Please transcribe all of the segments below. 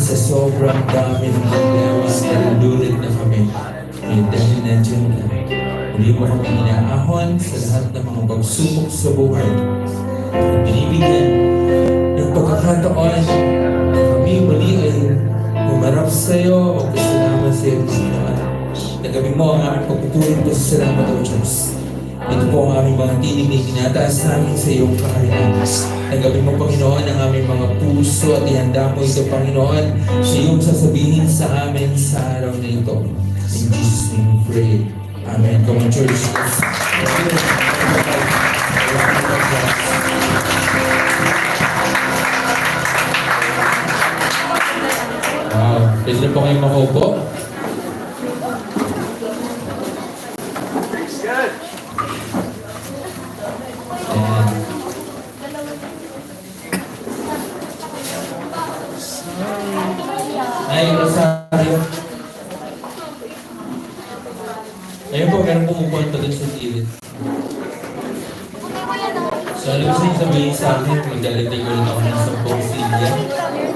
sa sobrang dami ng problema, nalulunod na kami. Dahil nandiyan ka. Hindi mo kami inaahon sa lahat ng mga pagsubok sa buhay. At binibigyan ng pagkakataon na kami muli ay humarap sa iyo, magpasalamat sa iyo, Panginoon. Nagabi mo ang aming pagpupulong ko sa salamat o Diyos. Ito po ang aming mga tinig na itinataas namin sa iyong kaharian. Nagabi mo, Panginoon, ang aming mga puso at ihanda mo ito, Panginoon, sa iyong sasabihin sa amin sa araw na ito. In Jesus' name we pray. Amen. Come on, church. Wow. Pwede na po kayong makaupo. Ay, Rosario. Ayun po, meron pumupuan pa dun sa gilid. So, alam ko sa'yo sabihin sa akin, magdalagdag ulit ako ng 10 silya.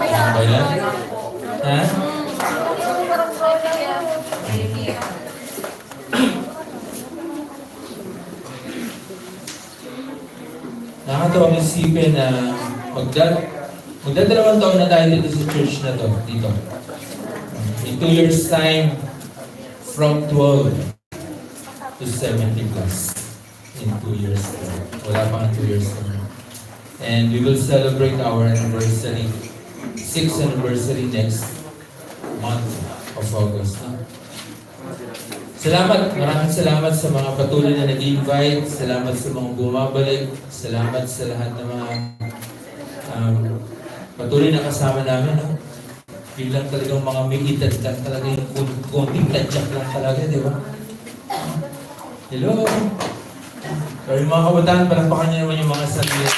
Okay lang? Ha? Nakakatawang isipin na magdadalawang taon na tayo dito sa church na to, dito. In 2 years time, from 12 to 70 plus. In 2 years time. Wala pa nga 2 years time. And we will celebrate our anniversary, 6th anniversary next month of August. No? Salamat, maraming salamat sa mga patuloy na nag-invite, salamat sa mga bumabalik, salamat sa lahat ng mga patuloy na kasama namin. No? Bilang talagang mga may edad lang talaga, yung konting tadyak lang talaga, di ba? Hello! So yung mga kabataan, palakpakan niyo naman yung mga sarili.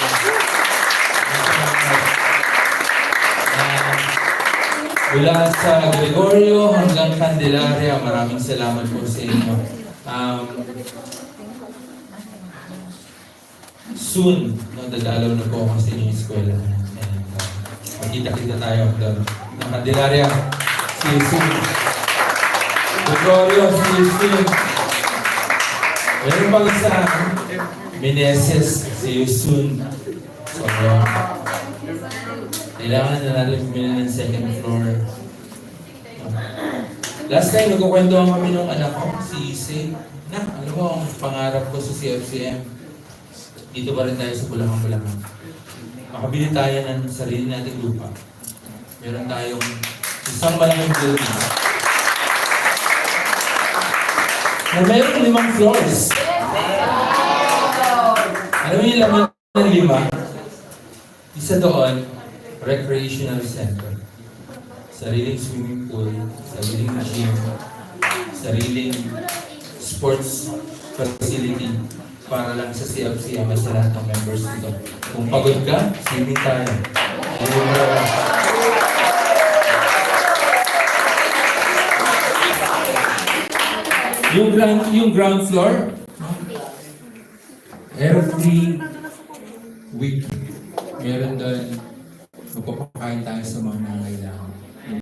Mula sa Gregorio hanggang Candelaria, maraming salamat po sa inyo. Soon, dadalaw na po ako sa inyong eskwela. Magkita-kita tayo doon. Candelaria, see you soon. Gregorio, see you soon. Meron pang isa, Meneses, see you soon. So, kailangan na natin pumili ng second floor. Last time, nagkukwentuhan kami ng anak ko, si Ise. Alam mo, ang pangarap ko sa CFCM, dito pa rin tayo sa Bulacan. Makabili tayo ng sarili nating lupa. Meron tayong isang malaking building. Na meron 5 floors. Alam mo yung laman ng 5? Isa doon, recreational center. Sariling swimming pool, sariling gym, sariling sports facility para lang sa CFCM at sa lahat ng members nito. Kung pagod ka, swimming tayo. Yung ground floor, every week, meron doon